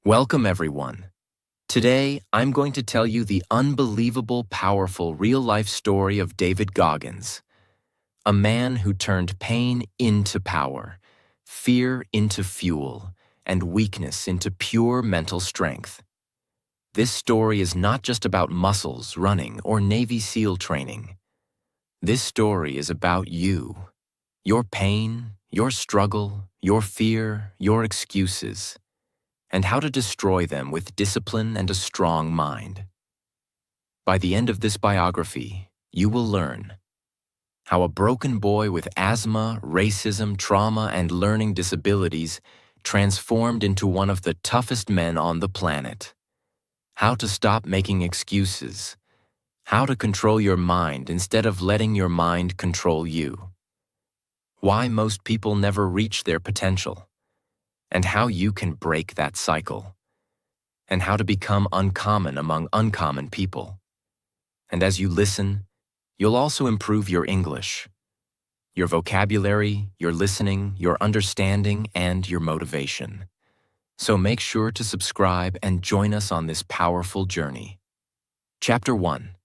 Welcome, everyone. Today, I'm going to tell you the unbelievable, powerful, real-life story of David Goggins, a man who turned pain into power, fear into fuel, and weakness into pure mental strength. This story is not just about muscles, running, or Navy SEAL training. This story is about you, your pain, your struggle, your fear, your excuses, and how to destroy them with discipline and a strong mind. By the end of this biography, you will learn how a broken boy with asthma, racism, trauma, and learning disabilities transformed into one of the toughest men on the planet. How to stop making excuses. How to control your mind instead of letting your mind control you. Why most people never reach their potential, and how you can break that cycle, and how to become uncommon among uncommon people. And as you listen, you'll also improve your English, your vocabulary, your listening, your understanding, and your motivation. So make sure to subscribe and join us on this powerful journey. Chapter 1.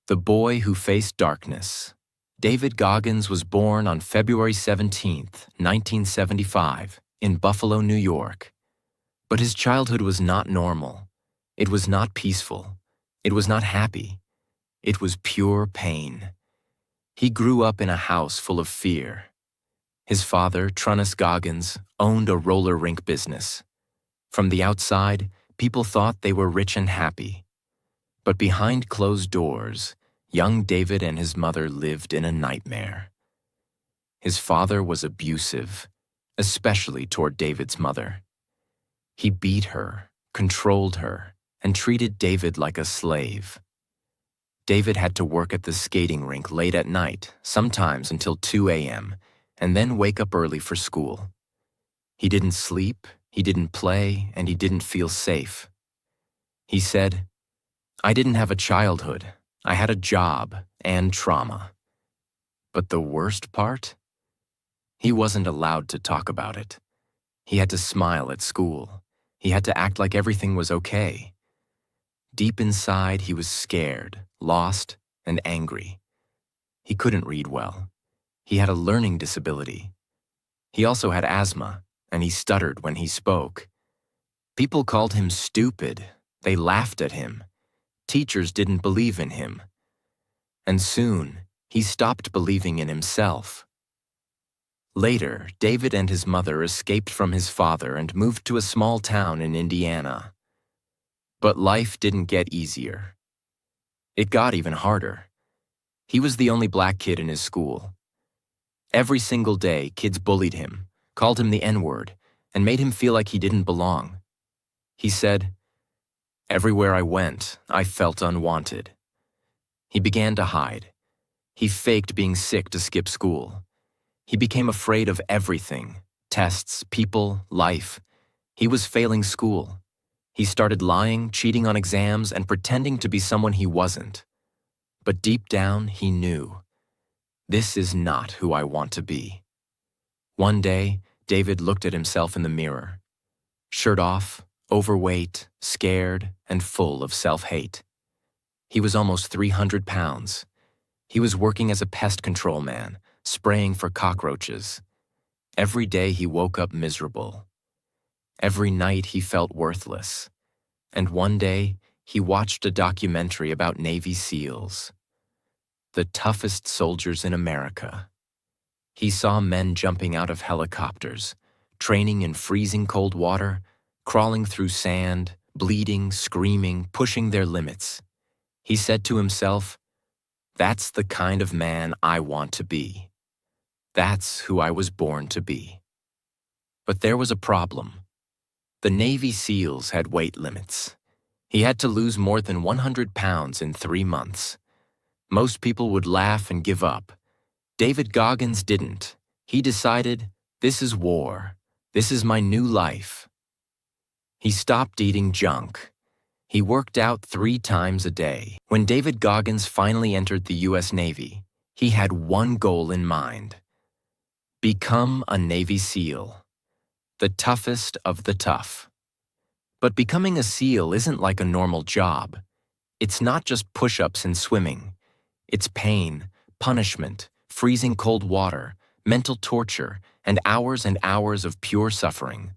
The Boy Who Faced Darkness. David Goggins was born on February 17, 1975, in Buffalo, New York. But his childhood was not normal. It was not peaceful. It was not happy. It was pure pain. He grew up in a house full of fear. His father, Toughness Goggins, owned a roller rink business. From the outside, people thought they were rich and happy. But behind closed doors, young David and his mother lived in a nightmare. His father was abusive, especially toward David's mother. He beat her, controlled her, and treated David like a slave. David had to work at the skating rink late at night, sometimes until 2 a.m., and then wake up early for school. He didn't sleep, he didn't play, and he didn't feel safe. He said, "I didn't have a childhood. I had a job and trauma." But the worst part? He wasn't allowed to talk about it. He had to smile at school. He had to act like everything was okay. Deep inside, he was scared, lost, and angry. He couldn't read well. He had a learning disability. He also had asthma, and he stuttered when he spoke. People called him stupid. They laughed at him. Teachers didn't believe in him. And soon, he stopped believing in himself. Later, David and his mother escaped from his father and moved to a small town in Indiana. But life didn't get easier. It got even harder. He was the only black kid in his school. Every single day, kids bullied him, called him the N-word, and made him feel like he didn't belong. He said, "Everywhere I went, I felt unwanted." He began to hide. He faked being sick to skip school. He became afraid of everything: tests, people, life. He was failing school. He started lying, cheating on exams, and pretending to be someone he wasn't. But deep down, he knew, this is not who I want to be. One day, David looked at himself in the mirror. Shirt off, overweight, scared, and full of self-hate. He was almost 300 pounds. He was working as a pest control man, spraying for cockroaches. Every day he woke up miserable. Every night he felt worthless. And one day, he watched a documentary about Navy SEALs, the toughest soldiers in America. He saw men jumping out of helicopters, training in freezing cold water, crawling through sand, bleeding, screaming, pushing their limits. He said to himself, "That's the kind of man I want to be. That's who I was born to be." But there was a problem. The Navy SEALs had weight limits. He had to lose more than 100 pounds in 3 months. Most people would laugh and give up. David Goggins didn't. He decided, this is war. This is my new life. He stopped eating junk. He worked out 3 times a day. When David Goggins finally entered the U.S. Navy, he had one goal in mind: become a Navy SEAL, the toughest of the tough. But becoming a SEAL isn't like a normal job. It's not just push-ups and swimming. It's pain, punishment, freezing cold water, mental torture, and hours of pure suffering.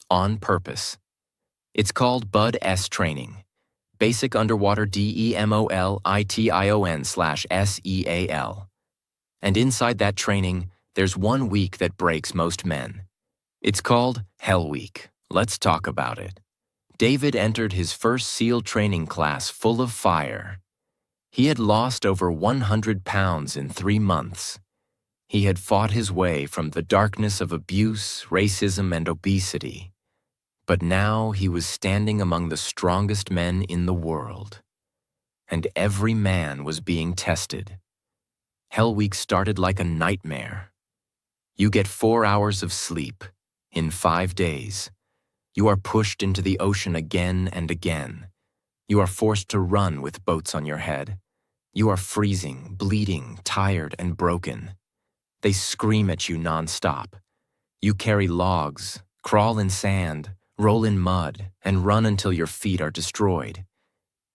On purpose. It's called Bud S training. Basic Underwater DEMOLITION/SEAL. And inside that training, there's 1 week that breaks most men. It's called Hell Week. Let's talk about it. David entered his first SEAL training class full of fire. He had lost over 100 pounds in 3 months. He had fought his way from the darkness of abuse, racism, and obesity. But now he was standing among the strongest men in the world. And every man was being tested. Hell Week started like a nightmare. You get 4 hours of sleep in 5 days. You are pushed into the ocean again and again. You are forced to run with boats on your head. You are freezing, bleeding, tired, and broken. They scream at you nonstop. You carry logs, crawl in sand, roll in mud, and run until your feet are destroyed.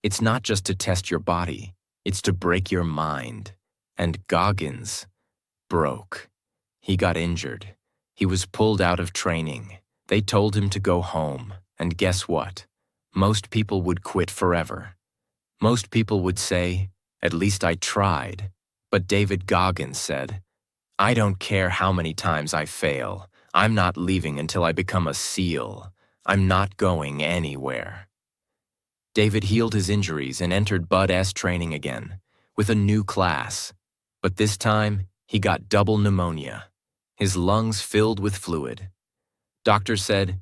It's not just to test your body, it's to break your mind. And Goggins broke. He got injured. He was pulled out of training. They told him to go home. And guess what? Most people would quit forever. Most people would say, "At least I tried." But David Goggins said, "I don't care how many times I fail. I'm not leaving until I become a SEAL. I'm not going anywhere." David healed his injuries and entered Bud S training again, with a new class. But this time, he got double pneumonia. His lungs filled with fluid. Doctors said,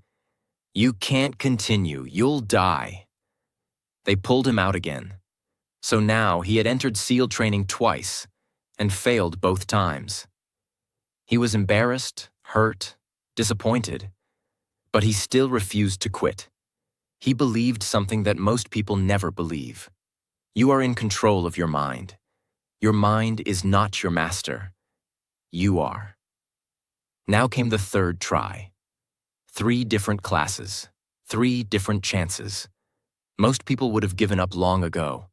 "You can't continue, you'll die." They pulled him out again. So now he had entered SEAL training twice and failed both times. He was embarrassed, hurt, disappointed, but he still refused to quit. He believed something that most people never believe. You are in control of your mind. Your mind is not your master. You are. Now came the third try. 3 different classes, 3 different chances. Most people would have given up long ago,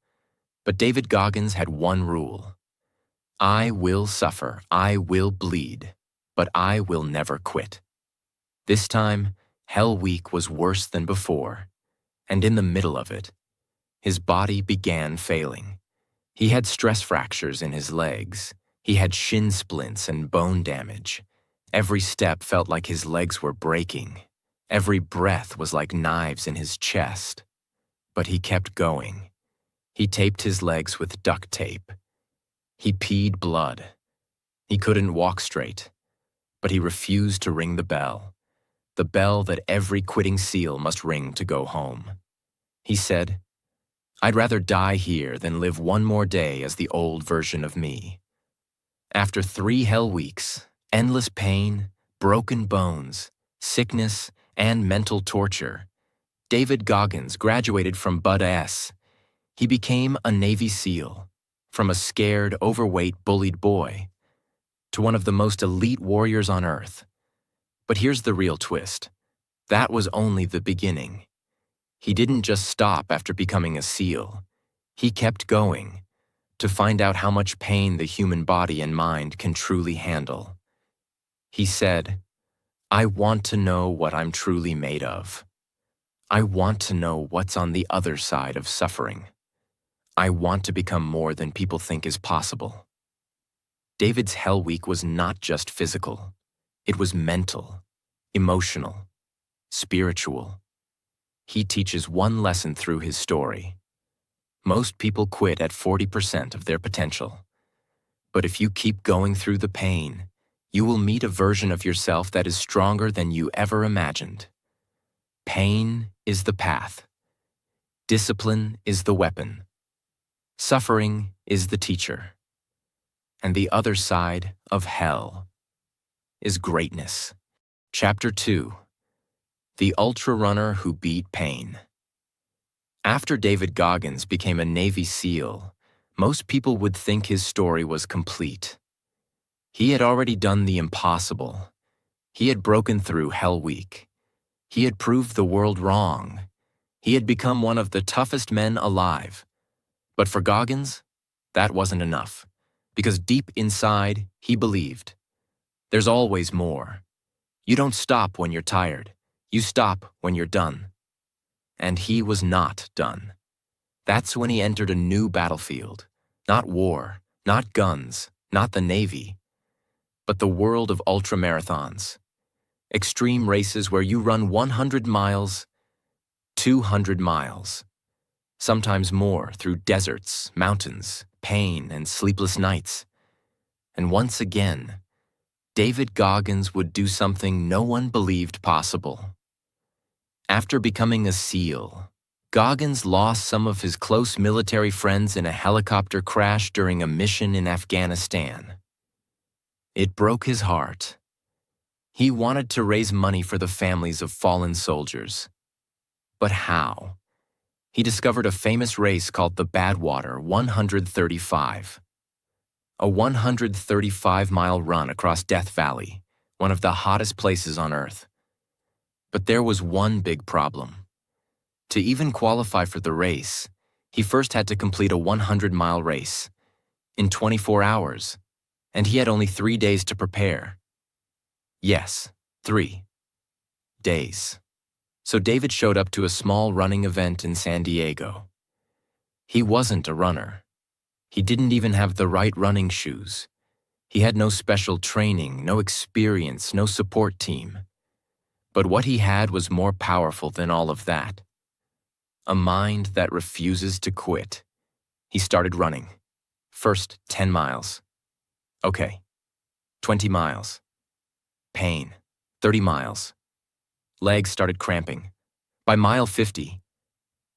but David Goggins had one rule. I will suffer, I will bleed, but I will never quit. This time, Hell Week was worse than before, and in the middle of it, his body began failing. He had stress fractures in his legs. He had shin splints and bone damage. Every step felt like his legs were breaking. Every breath was like knives in his chest. But he kept going. He taped his legs with duct tape. He peed blood. He couldn't walk straight, but he refused to ring the bell that every quitting SEAL must ring to go home. He said, "I'd rather die here than live one more day as the old version of me." After 3 hell weeks, endless pain, broken bones, sickness, and mental torture, David Goggins graduated from Bud S. He became a Navy SEAL, from a scared, overweight, bullied boy to one of the most elite warriors on Earth. But here's the real twist. That was only the beginning. He didn't just stop after becoming a SEAL. He kept going to find out how much pain the human body and mind can truly handle. He said, "I want to know what I'm truly made of. I want to know what's on the other side of suffering. I want to become more than people think is possible." David's Hell Week was not just physical. It was mental, emotional, spiritual. He teaches one lesson through his story. Most people quit at 40% of their potential. But if you keep going through the pain, you will meet a version of yourself that is stronger than you ever imagined. Pain is the path. Discipline is the weapon. Suffering is the teacher. And the other side of hell is greatness. Chapter 2. The Ultra Runner Who Beat Pain. After David Goggins became a Navy SEAL, most people would think his story was complete. He had already done the impossible. He had broken through Hell Week. He had proved the world wrong. He had become one of the toughest men alive. But for Goggins, that wasn't enough, because deep inside, he believed. There's always more. You don't stop when you're tired. You stop when you're done. And he was not done. That's when he entered a new battlefield. Not war, not guns, not the Navy, but the world of ultramarathons. Extreme races where you run 100 miles, 200 miles, sometimes more through deserts, mountains, pain, and sleepless nights. And once again, David Goggins would do something no one believed possible. After becoming a SEAL, Goggins lost some of his close military friends in a helicopter crash during a mission in Afghanistan. It broke his heart. He wanted to raise money for the families of fallen soldiers. But how? He discovered a famous race called the Badwater 135. A 135-mile run across Death Valley, one of the hottest places on Earth. But there was one big problem. To even qualify for the race, he first had to complete a 100-mile race in 24 hours, and he had only 3 days to prepare. Yes, 3 days. So David showed up to a small running event in San Diego. He wasn't a runner. He didn't even have the right running shoes. He had no special training, no experience, no support team. But what he had was more powerful than all of that. A mind that refuses to quit. He started running. First 10 miles. Okay. 20 miles. Pain. 30 miles. Legs started cramping. By mile 50,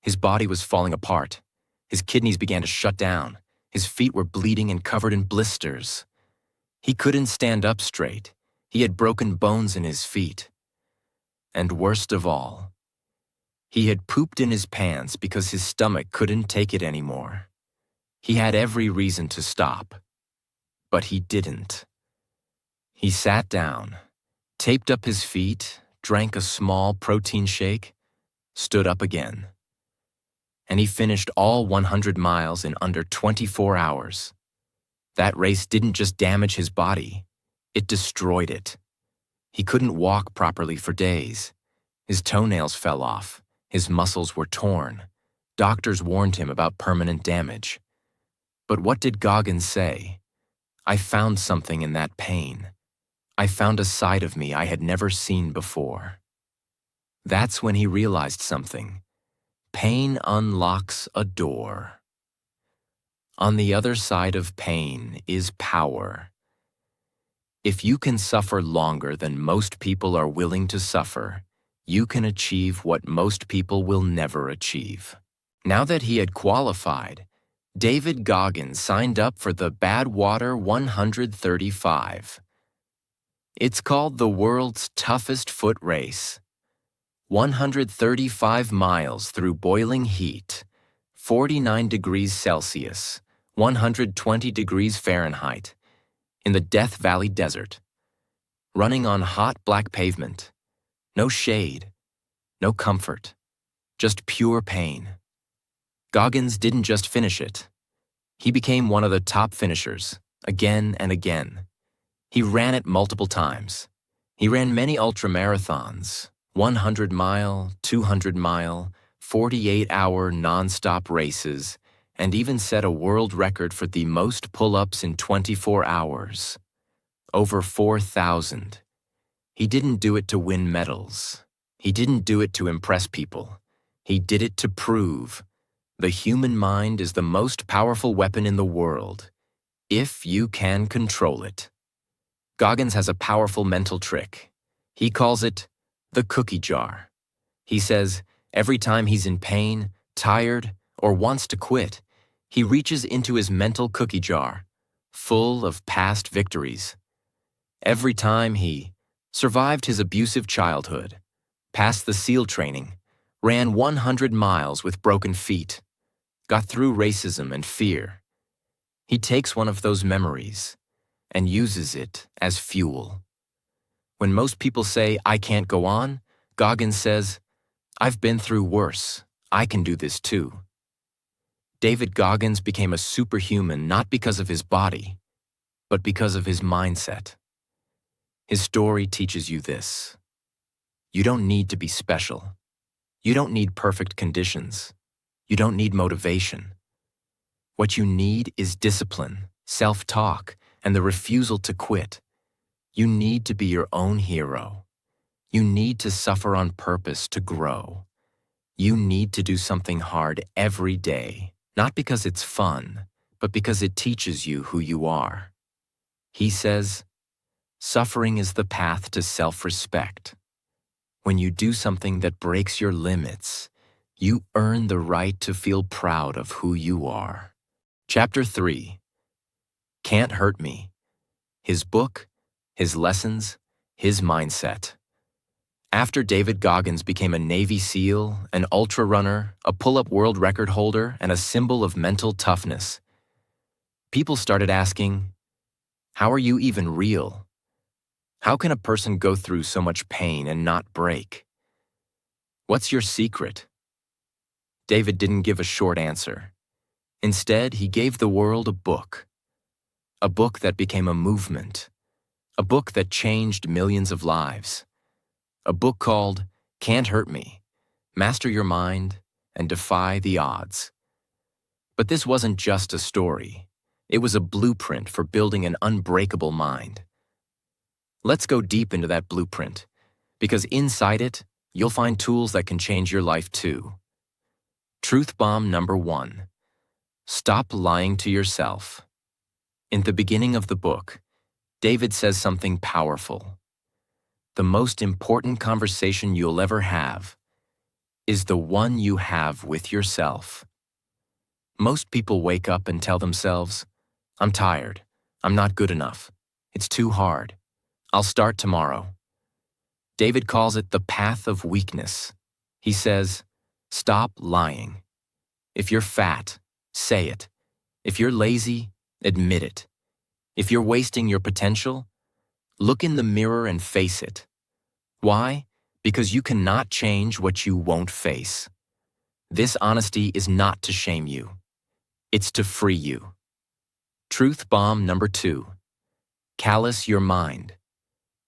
his body was falling apart. His kidneys began to shut down. His feet were bleeding and covered in blisters. He couldn't stand up straight. He had broken bones in his feet. And worst of all, he had pooped in his pants because his stomach couldn't take it anymore. He had every reason to stop, but he didn't. He sat down, taped up his feet, drank a small protein shake, stood up again. And he finished all 100 miles in under 24 hours. That race didn't just damage his body, it destroyed it. He couldn't walk properly for days. His toenails fell off. His muscles were torn. Doctors warned him about permanent damage. But what did Goggins say? I found something in that pain. I found a side of me I had never seen before. That's when he realized something. Pain unlocks a door. On the other side of pain is power. If you can suffer longer than most people are willing to suffer, you can achieve what most people will never achieve. Now that he had qualified, David Goggins signed up for the Badwater 135. It's called the world's toughest foot race. 135 miles through boiling heat, 49 degrees Celsius, 120 degrees Fahrenheit, in the Death Valley Desert, running on hot black pavement. No shade, no comfort, just pure pain. Goggins didn't just finish it. He became one of the top finishers, again and again. He ran it multiple times. He ran many ultramarathons, 100-mile, 200-mile, 48-hour non-stop races, and even set a world record for the most pull-ups in 24 hours. Over 4,000. He didn't do it to win medals. He didn't do it to impress people. He did it to prove the human mind is the most powerful weapon in the world, if you can control it. Goggins has a powerful mental trick. He calls it the cookie jar. He says every time he's in pain, tired, or wants to quit, he reaches into his mental cookie jar, full of past victories. Every time he survived his abusive childhood, passed the SEAL training, ran 100 miles with broken feet, got through racism and fear. He takes one of those memories and uses it as fuel. When most people say, I can't go on, Goggins says, "I've been through worse. I can do this too." David Goggins became a superhuman not because of his body, but because of his mindset. His story teaches you this. You don't need to be special. You don't need perfect conditions. You don't need motivation. What you need is discipline, self-talk, and the refusal to quit. You need to be your own hero. You need to suffer on purpose to grow. You need to do something hard every day, not because it's fun, but because it teaches you who you are. He says, suffering is the path to self-respect. When you do something that breaks your limits, you earn the right to feel proud of who you are. Chapter 3. Can't Hurt Me. His book, his lessons, his mindset. After David Goggins became a Navy SEAL, an ultra runner, a pull-up world record holder, and a symbol of mental toughness, people started asking, how are you even real? How can a person go through so much pain and not break? What's your secret? David didn't give a short answer. Instead, he gave the world a book that became a movement, a book that changed millions of lives, a book called Can't Hurt Me, Master Your Mind and Defy the Odds. But this wasn't just a story. It was a blueprint for building an unbreakable mind. Let's go deep into that blueprint, because inside it, you'll find tools that can change your life too. Truth bomb number 1. Stop lying to yourself. In the beginning of the book, David says something powerful. The most important conversation you'll ever have is the one you have with yourself. Most people wake up and tell themselves, I'm tired, I'm not good enough, it's too hard, I'll start tomorrow. David calls it the path of weakness. He says, stop lying. If you're fat, say it. If you're lazy, admit it. If you're wasting your potential, look in the mirror and face it. Why? Because you cannot change what you won't face. This honesty is not to shame you. It's to free you. Truth bomb number 2. Callous your mind.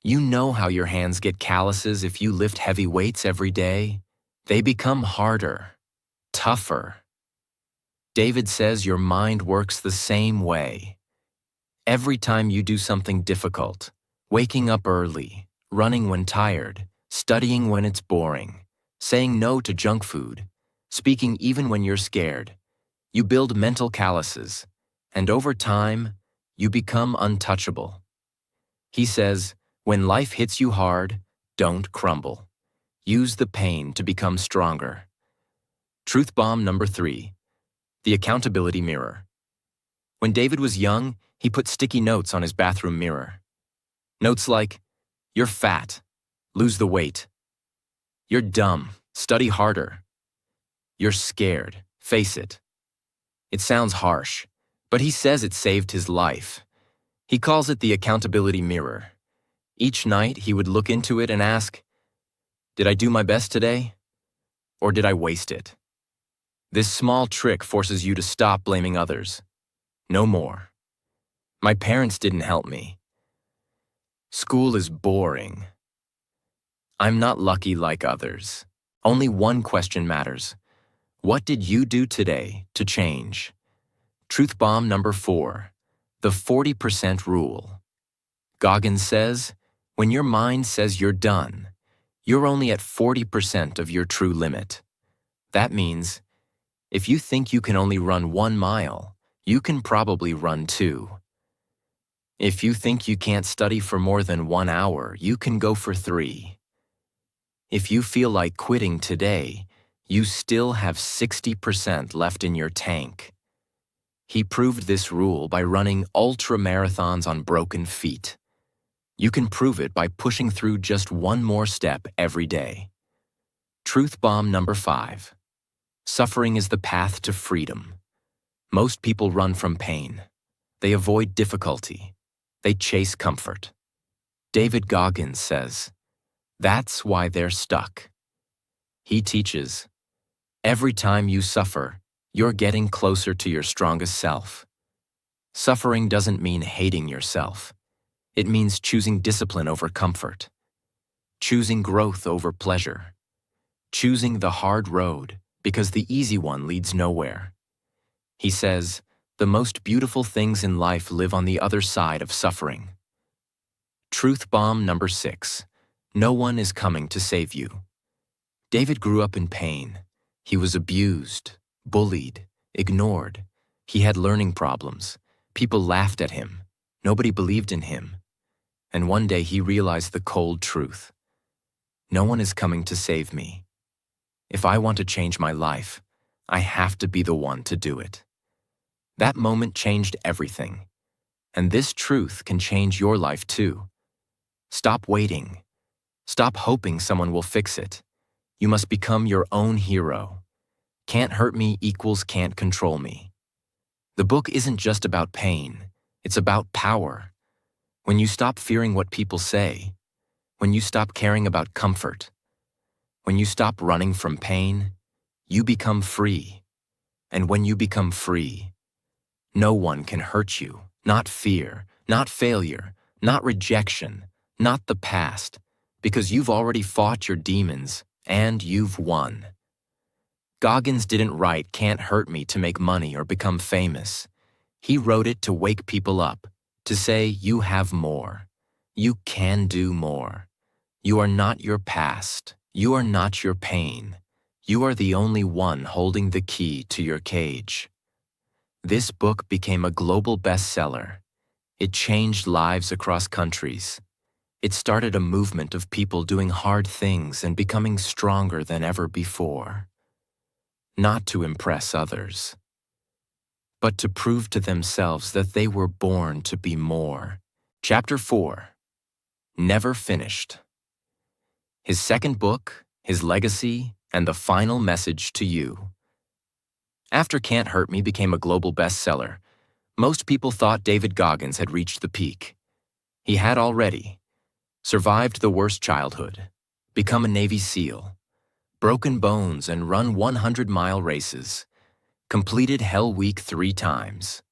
You know how your hands get calluses if you lift heavy weights every day. They become harder, tougher. David says your mind works the same way. Every time you do something difficult, waking up early, running when tired, studying when it's boring, saying no to junk food, speaking even when you're scared, you build mental calluses, and over time, you become untouchable. He says, when life hits you hard, don't crumble. Use the pain to become stronger. Truth bomb number 3. The accountability mirror. When David was young, he put sticky notes on his bathroom mirror. Notes like, you're fat, lose the weight. You're dumb, study harder. You're scared, face it. It sounds harsh, but he says it saved his life. He calls it the accountability mirror. Each night he would look into it and ask, did I do my best today? Or did I waste it? This small trick forces you to stop blaming others. No more. My parents didn't help me. School is boring. I'm not lucky like others. Only one question matters. What did you do today to change? Truth bomb number 4. The 40% rule. Goggins says, when your mind says you're done, you're only at 40% of your true limit. That means, if you think you can only run 1 mile, you can probably run 2. If you think you can't study for more than 1 hour, you can go for 3. If you feel like quitting today, you still have 60% left in your tank. He proved this rule by running ultra-marathons on broken feet. You can prove it by pushing through just 1 more step every day. Truth bomb number 5. Suffering is the path to freedom. Most people run from pain. They avoid difficulty. They chase comfort. David Goggins says, That's why they're stuck. He teaches, every time you suffer, you're getting closer to your strongest self. Suffering doesn't mean hating yourself. It means choosing discipline over comfort, choosing growth over pleasure, choosing the hard road because the easy one leads nowhere. He says, the most beautiful things in life live on the other side of suffering. Truth bomb number 6. No one is coming to save you. David grew up in pain. He was abused, bullied, ignored. He had learning problems. People laughed at him. Nobody believed in him. And one day he realized the cold truth. No one is coming to save me. If I want to change my life, I have to be the one to do it. That moment changed everything. And this truth can change your life too. Stop waiting. Stop hoping someone will fix it. You must become your own hero. Can't hurt me equals can't control me. The book isn't just about pain. It's about power. When you stop fearing what people say, when you stop caring about comfort, when you stop running from pain, you become free. And when you become free, no one can hurt you. Not fear, not failure, not rejection, not the past, because you've already fought your demons and you've won. Goggins didn't write "Can't Hurt Me" to make money or become famous. He wrote it to wake people up, to say you have more. You can do more. You are not your past. You are not your pain. You are the only one holding the key to your cage. This book became a global bestseller. It changed lives across countries. It started a movement of people doing hard things and becoming stronger than ever before. Not to impress others, but to prove to themselves that they were born to be more. Chapter 4. Never Finished. His second book, his legacy, and the final message to you. After Can't Hurt Me became a global bestseller, most people thought David Goggins had reached the peak. He had already survived the worst childhood, become a Navy SEAL, broken bones and run 100-mile races, completed Hell Week 3 times,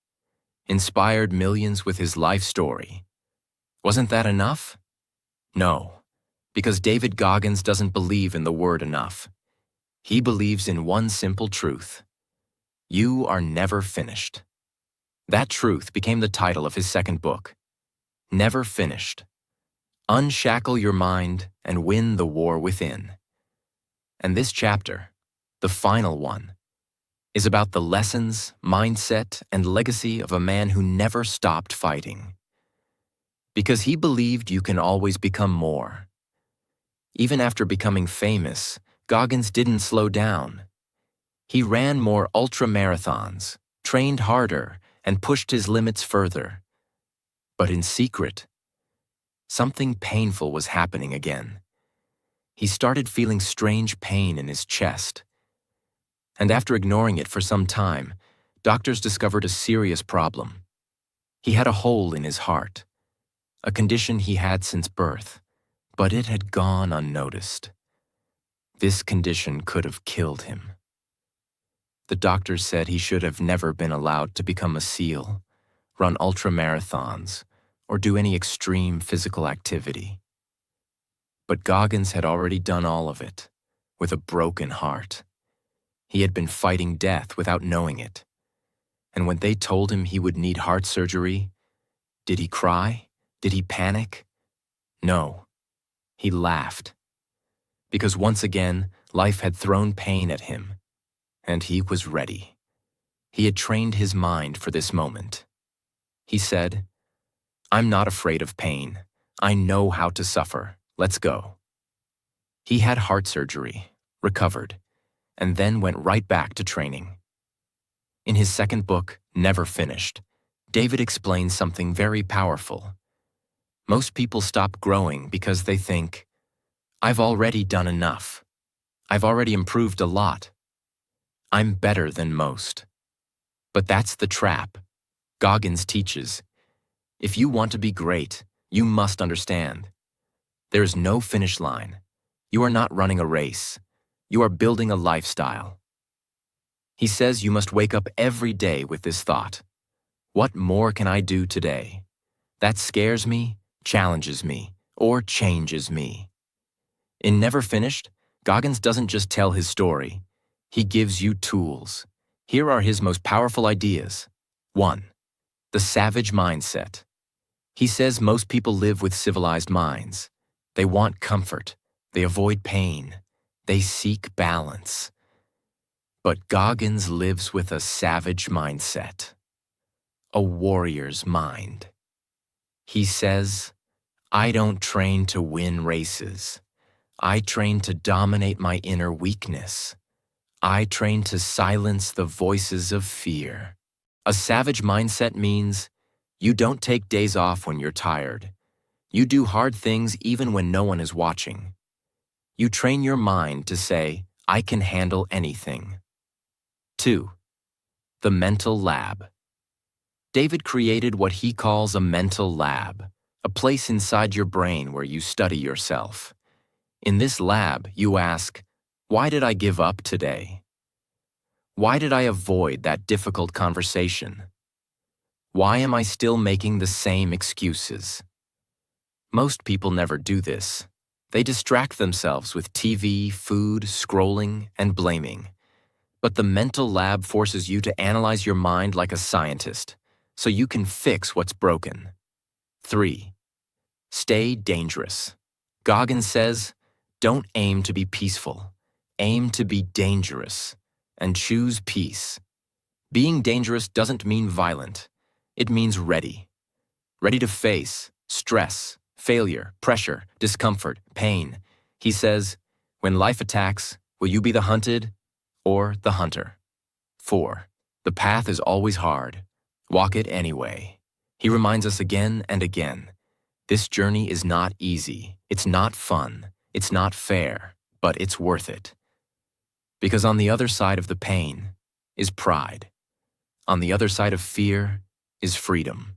inspired millions with his life story. Wasn't that enough? No, because David Goggins doesn't believe in the word enough. He believes in one simple truth. You are never finished. That truth became the title of his second book, Never Finished. Unshackle your mind and win the war within. And this chapter, the final one, is about the lessons, mindset, and legacy of a man who never stopped fighting. Because he believed you can always become more. Even after becoming famous, Goggins didn't slow down. He ran more ultra-marathons, trained harder, and pushed his limits further. But in secret, something painful was happening again. He started feeling strange pain in his chest. And after ignoring it for some time, doctors discovered a serious problem. He had a hole in his heart, a condition he had since birth, but it had gone unnoticed. This condition could have killed him. The doctors said he should have never been allowed to become a SEAL, run ultra-marathons, or do any extreme physical activity. But Goggins had already done all of it, with a broken heart. He had been fighting death without knowing it. And when they told him he would need heart surgery, did he cry? Did he panic? No. He laughed. Because once again, life had thrown pain at him, and he was ready. He had trained his mind for this moment. He said, I'm not afraid of pain. I know how to suffer. Let's go. He had heart surgery, recovered, and then went right back to training. In his second book, Never Finished, David explains something very powerful. Most people stop growing because they think, I've already done enough. I've already improved a lot. I'm better than most. But that's the trap. Goggins teaches, if you want to be great, you must understand. There is no finish line. You are not running a race. You are building a lifestyle. He says you must wake up every day with this thought. What more can I do today? That scares me, challenges me, or changes me. In Never Finished, Goggins doesn't just tell his story. He gives you tools. Here are his most powerful ideas. 1. The savage mindset. He says most people live with civilized minds. They want comfort. They avoid pain. They seek balance. But Goggins lives with a savage mindset. A warrior's mind. He says, I don't train to win races. I train to dominate my inner weakness. I train to silence the voices of fear. A savage mindset means you don't take days off when you're tired. You do hard things even when no one is watching. You train your mind to say, I can handle anything. 2. The mental lab. David created what he calls a mental lab, a place inside your brain where you study yourself. In this lab, you ask, why did I give up today? Why did I avoid that difficult conversation? Why am I still making the same excuses? Most people never do this. They distract themselves with TV, food, scrolling, and blaming. But the mental lab forces you to analyze your mind like a scientist, so you can fix what's broken. 3. Stay dangerous. Goggins says, don't aim to be peaceful. Aim to be dangerous, and choose peace. Being dangerous doesn't mean violent. It means ready. Ready to face stress, failure, pressure, discomfort, pain. He says, when life attacks, will you be the hunted or the hunter? 4. The path is always hard. Walk it anyway. He reminds us again and again, this journey is not easy. It's not fun. It's not fair, but it's worth it. Because on the other side of the pain is pride. On the other side of fear is freedom.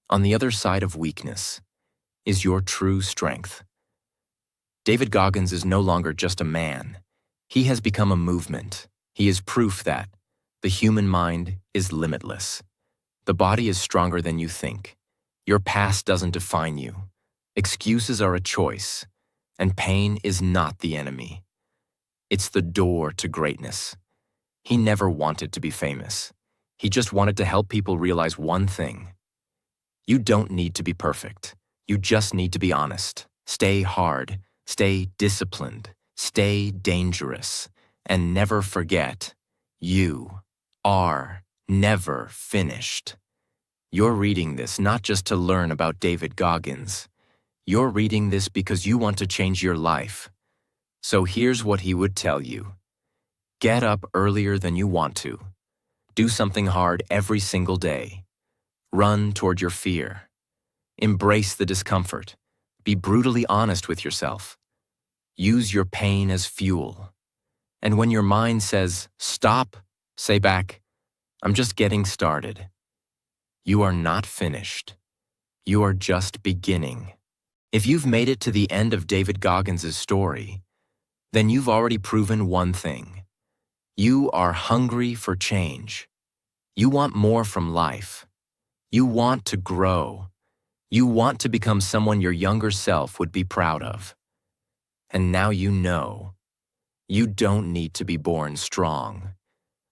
On the other side of weakness is your true strength. David Goggins is no longer just a man. He has become a movement. He is proof that the human mind is limitless. The body is stronger than you think. Your past doesn't define you. Excuses are a choice, and pain is not the enemy. It's the door to greatness. He never wanted to be famous. He just wanted to help people realize one thing. You don't need to be perfect. You just need to be honest. Stay hard, stay disciplined, stay dangerous, and never forget, you are never finished. You're reading this not just to learn about David Goggins. You're reading this because you want to change your life. So here's what he would tell you. Get up earlier than you want to. Do something hard every single day. Run toward your fear. Embrace the discomfort. Be brutally honest with yourself. Use your pain as fuel. And when your mind says, stop, say back, I'm just getting started. You are not finished. You are just beginning. If you've made it to the end of David Goggins' story, then you've already proven one thing. You are hungry for change. You want more from life. You want to grow. You want to become someone your younger self would be proud of. And now you know. You don't need to be born strong.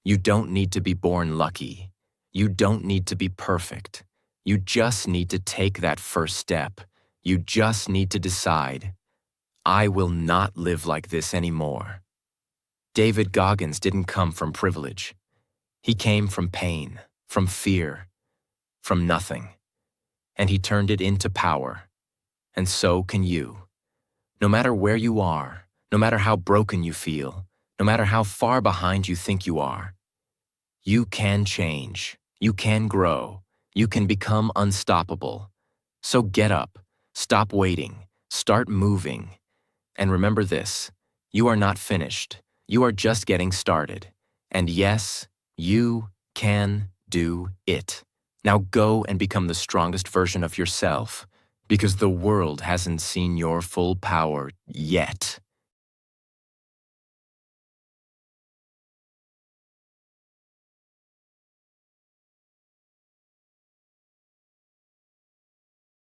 You don't need to be born lucky. You don't need to be perfect. You just need to take that first step. You just need to decide, I will not live like this anymore. David Goggins didn't come from privilege. He came from pain, from fear, from nothing. And he turned it into power. And so can you. No matter where you are, no matter how broken you feel, no matter how far behind you think you are, you can change. You can grow. You can become unstoppable. So get up. Stop waiting. Start moving. And remember this, you are not finished. You are just getting started. And yes, you can do it. Now go and become the strongest version of yourself. because the world hasn't seen your full power yet.